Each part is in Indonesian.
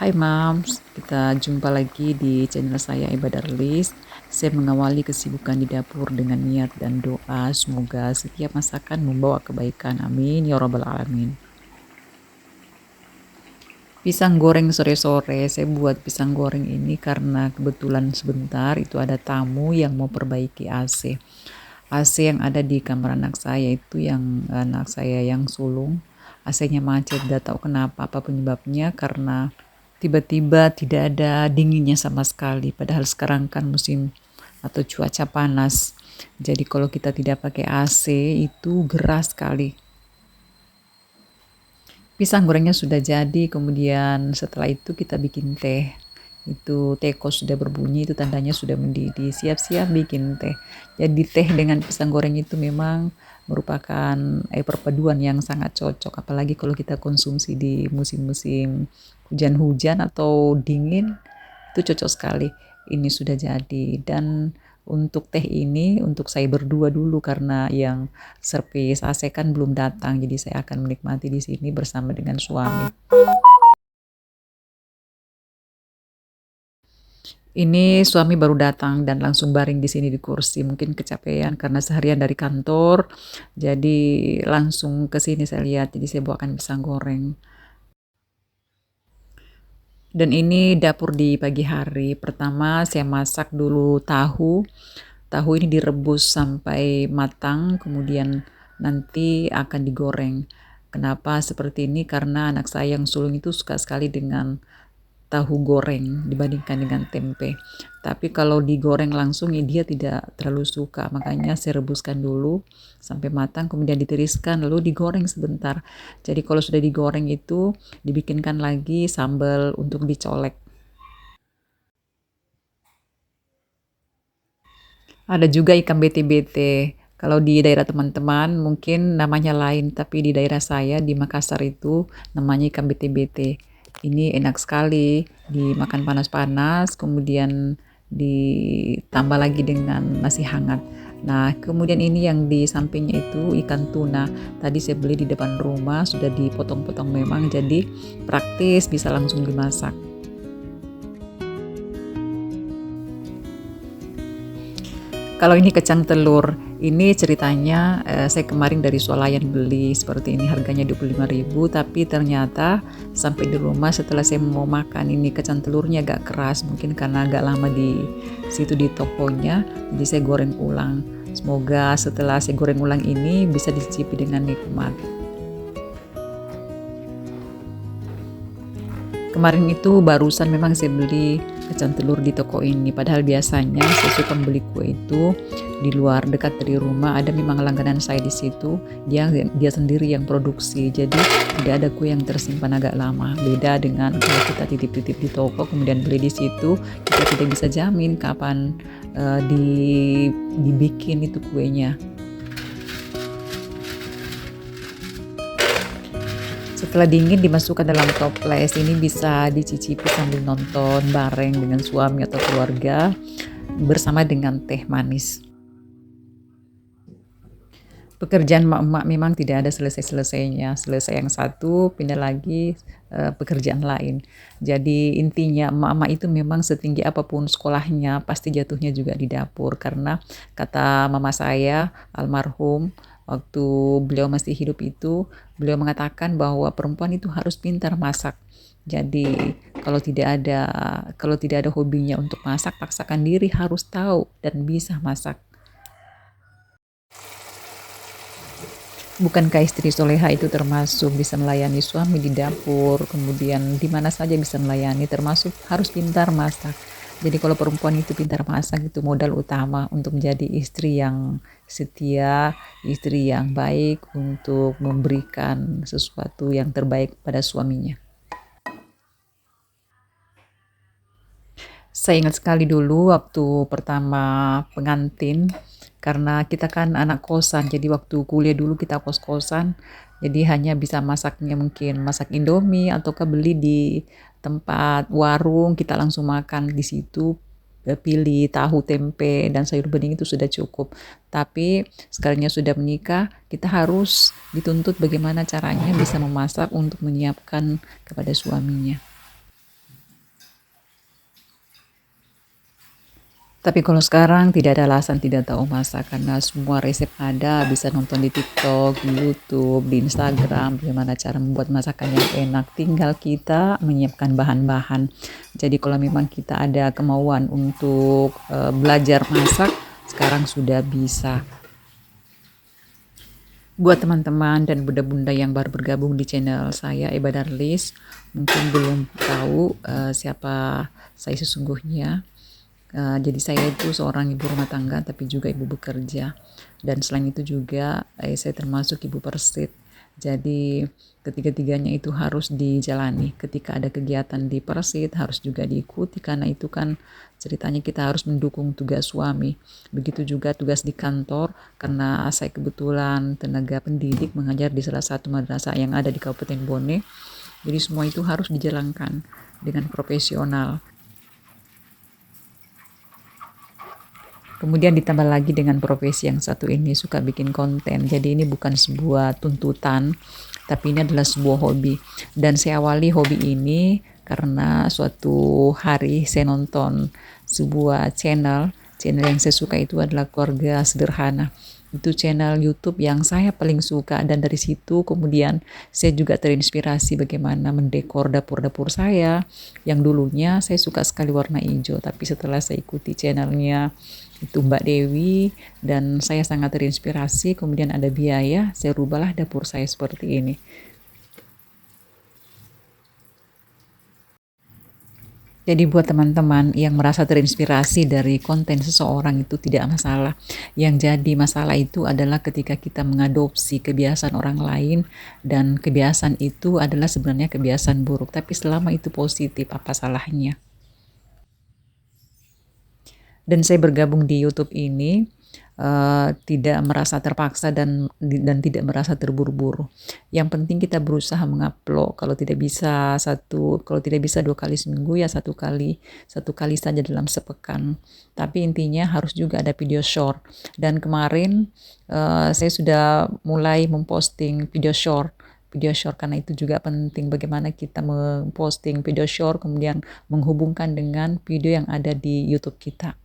Hai Mams, kita jumpa lagi di channel saya Ibadah Relis. Saya mengawali kesibukan di dapur dengan niat dan doa semoga setiap masakan membawa kebaikan. Amin ya robbal alamin. Pisang goreng sore-sore, saya buat pisang goreng ini karena kebetulan sebentar itu ada tamu yang mau perbaiki AC. AC yang ada di kamar anak saya itu yang anak saya yang sulung. AC-nya macet, gak tahu kenapa, apa penyebabnya, karena tiba-tiba tidak ada dinginnya sama sekali. Padahal sekarang kan musim atau cuaca panas. Jadi kalau kita tidak pakai AC itu gerah sekali. Pisang gorengnya sudah jadi, kemudian setelah itu kita bikin teh. Itu teko sudah berbunyi, itu tandanya sudah mendidih, siap-siap bikin teh. Jadi teh dengan pisang goreng itu memang merupakan perpaduan yang sangat cocok, apalagi kalau kita konsumsi di musim-musim hujan-hujan atau dingin, itu cocok sekali. Ini sudah jadi, dan untuk teh ini untuk saya berdua dulu karena yang servis AC kan belum datang, jadi saya akan menikmati di sini bersama dengan suami. Ini suami baru datang dan langsung baring di sini di kursi, mungkin kecapean karena seharian dari kantor, jadi langsung ke sini saya lihat, jadi saya bawakan pisang goreng. Dan ini dapur di pagi hari. Pertama saya masak dulu tahu. Tahu ini direbus sampai matang, kemudian nanti akan digoreng. Kenapa seperti ini? Karena anak saya yang sulung itu suka sekali dengan tahu goreng dibandingkan dengan tempe. Tapi kalau digoreng langsung ya dia tidak terlalu suka. Makanya saya rebuskan dulu sampai matang, kemudian ditiriskan lalu digoreng sebentar. Jadi kalau sudah digoreng itu dibikinkan lagi sambal untuk dicolek. Ada juga ikan bete-bete. Kalau di daerah teman-teman mungkin namanya lain, tapi di daerah saya di Makassar itu namanya ikan bete-bete. Ini enak sekali dimakan panas-panas, kemudian ditambah lagi dengan nasi hangat. Nah, kemudian ini yang di sampingnya itu ikan tuna. Tadi saya beli di depan rumah, sudah dipotong-potong memang, jadi praktis bisa langsung dimasak. Kalau ini kacang telur, ini ceritanya saya kemarin dari swalayan beli seperti ini, harganya 25.000, tapi ternyata sampai di rumah setelah saya mau makan ini kacang telurnya agak keras, mungkin karena agak lama di situ di tokonya, jadi saya goreng ulang. Semoga setelah saya goreng ulang ini bisa dicicipi dengan nikmat. Kemarin itu barusan memang saya beli kacang telur di toko ini. Padahal biasanya saya suka beli kue itu di luar dekat dari rumah. Ada memang langganan saya di situ. Dia sendiri yang produksi. Jadi tidak ada kue yang tersimpan agak lama. Beda dengan kalau kita titip-titip di toko kemudian beli di situ, kita tidak bisa jamin kapan dibikin itu kuenya. Setelah dingin dimasukkan dalam toples, ini bisa dicicipi sambil nonton bareng dengan suami atau keluarga bersama dengan teh manis. Pekerjaan emak-emak memang tidak ada selesai-selesainya. Selesai yang satu, pindah lagi pekerjaan lain. Jadi intinya emak-emak itu memang setinggi apapun sekolahnya, pasti jatuhnya juga di dapur. Karena kata mama saya, almarhum, waktu beliau masih hidup itu, beliau mengatakan bahwa perempuan itu harus pintar masak. Jadi kalau tidak ada hobinya untuk masak, paksakan diri harus tahu dan bisa masak. Bukankah istri soleha itu termasuk bisa melayani suami di dapur, kemudian di mana saja bisa melayani, termasuk harus pintar masak. Jadi kalau perempuan itu pintar masak itu modal utama untuk menjadi istri yang setia, istri yang baik untuk memberikan sesuatu yang terbaik pada suaminya. Saya ingat sekali dulu waktu pertama pengantin, karena kita kan anak kosan, jadi waktu kuliah dulu kita kos-kosan, jadi hanya bisa masaknya mungkin masak Indomie ataukah beli di tempat warung, kita langsung makan di situ, pilih tahu, tempe, dan sayur bening itu sudah cukup. Tapi sekalinya sudah menikah, kita harus dituntut bagaimana caranya bisa memasak untuk menyiapkan kepada suaminya. Tapi kalau sekarang tidak ada alasan tidak tahu masak karena semua resep ada, bisa nonton di TikTok, di YouTube, di Instagram, bagaimana cara membuat masakan yang enak. Tinggal kita menyiapkan bahan-bahan. Jadi kalau memang kita ada kemauan untuk belajar masak, sekarang sudah bisa. Buat teman-teman dan bunda-bunda yang baru bergabung di channel saya, Eba Darlis, mungkin belum tahu siapa saya sesungguhnya. Jadi saya itu seorang ibu rumah tangga tapi juga ibu bekerja, dan selain itu juga saya termasuk ibu persit. Jadi ketiga-tiganya itu harus dijalani. Ketika ada kegiatan di persit harus juga diikuti, karena itu kan ceritanya kita harus mendukung tugas suami. Begitu juga tugas di kantor, karena saya kebetulan tenaga pendidik mengajar di salah satu madrasah yang ada di Kabupaten Bone. Jadi semua itu harus dijalankan dengan profesional. Kemudian ditambah lagi dengan profesi yang satu ini, suka bikin konten. Jadi ini bukan sebuah tuntutan, tapi ini adalah sebuah hobi. Dan saya awali hobi ini karena suatu hari saya nonton sebuah channel yang saya suka itu adalah Keluarga Sederhana. Itu channel YouTube yang saya paling suka, dan dari situ kemudian saya juga terinspirasi bagaimana mendekor dapur-dapur saya yang dulunya saya suka sekali warna hijau, tapi setelah saya ikuti channelnya itu Mbak Dewi dan saya sangat terinspirasi, kemudian ada biaya, saya rubahlah dapur saya seperti ini. Jadi buat teman-teman yang merasa terinspirasi dari konten seseorang itu tidak masalah. Yang jadi masalah itu adalah ketika kita mengadopsi kebiasaan orang lain, dan kebiasaan itu adalah sebenarnya kebiasaan buruk. Tapi selama itu positif, apa salahnya? Dan saya bergabung di YouTube ini tidak merasa terpaksa dan tidak merasa terburu-buru. Yang penting kita berusaha mengupload. Kalau tidak bisa 2 kali seminggu, ya satu kali saja dalam sepekan. Tapi intinya harus juga ada video short. Dan kemarin saya sudah mulai memposting video short karena itu juga penting, bagaimana kita memposting video short kemudian menghubungkan dengan video yang ada di YouTube kita.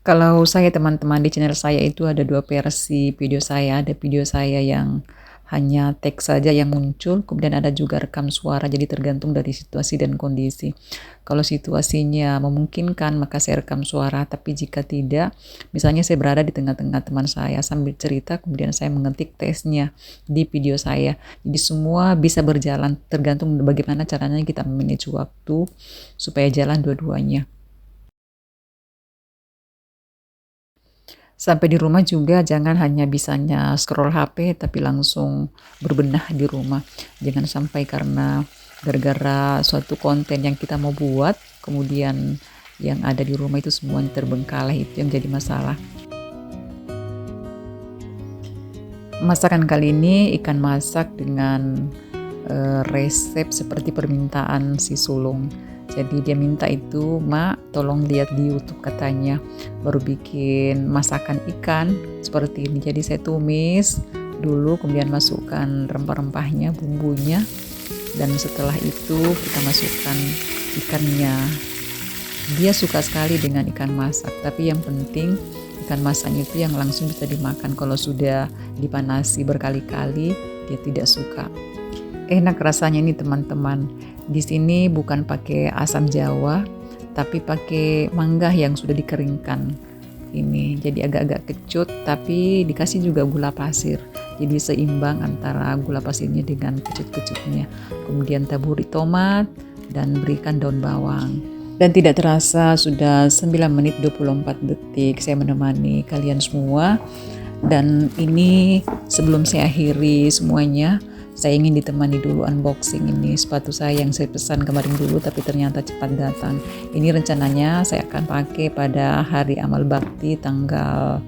Kalau saya, teman-teman, di channel saya itu ada 2 versi video saya. Ada video saya yang hanya teks saja yang muncul, kemudian ada juga rekam suara, jadi tergantung dari situasi dan kondisi. Kalau situasinya memungkinkan maka saya rekam suara, tapi jika tidak, misalnya saya berada di tengah-tengah teman saya sambil cerita, kemudian saya mengetik teksnya di video saya. Jadi semua bisa berjalan, tergantung bagaimana caranya kita memanage waktu supaya jalan dua-duanya. Sampai di rumah juga jangan hanya bisanya scroll HP tapi langsung berbenah di rumah. Jangan sampai karena gara-gara suatu konten yang kita mau buat, kemudian yang ada di rumah itu semuanya terbengkalai, itu yang jadi masalah. Masakan kali ini ikan masak dengan resep seperti permintaan si sulung. Jadi dia minta itu, "Mak, tolong lihat di YouTube," katanya, baru bikin masakan ikan seperti ini. Jadi saya tumis dulu, kemudian masukkan rempah-rempahnya, bumbunya, dan setelah itu kita masukkan ikannya. Dia suka sekali dengan ikan masak, tapi yang penting ikan masaknya itu yang langsung bisa dimakan. Kalau sudah dipanasi berkali-kali, dia tidak suka. Enak rasanya nih teman-teman. Di sini bukan pakai asam jawa, tapi pakai mangga yang sudah dikeringkan. Ini jadi agak-agak kecut, tapi dikasih juga gula pasir. Jadi seimbang antara gula pasirnya dengan kecut-kecutnya. Kemudian taburi tomat dan berikan daun bawang. Dan tidak terasa sudah 9 menit 24 detik saya menemani kalian semua. Dan ini sebelum saya akhiri semuanya, saya ingin ditemani dulu unboxing ini sepatu saya yang saya pesan kemarin dulu tapi ternyata cepat datang. Ini rencananya saya akan pakai pada hari amal bakti tanggal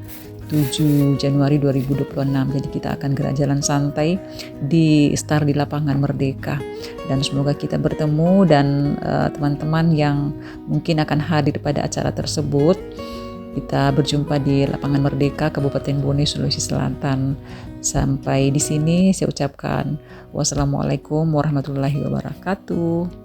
7 Januari 2026. Jadi kita akan gerak jalan santai di start di lapangan Merdeka. Dan semoga kita bertemu, dan teman-teman yang mungkin akan hadir pada acara tersebut, kita berjumpa di lapangan Merdeka, Kabupaten Bone, Sulawesi Selatan. Sampai di sini saya ucapkan wassalamualaikum warahmatullahi wabarakatuh.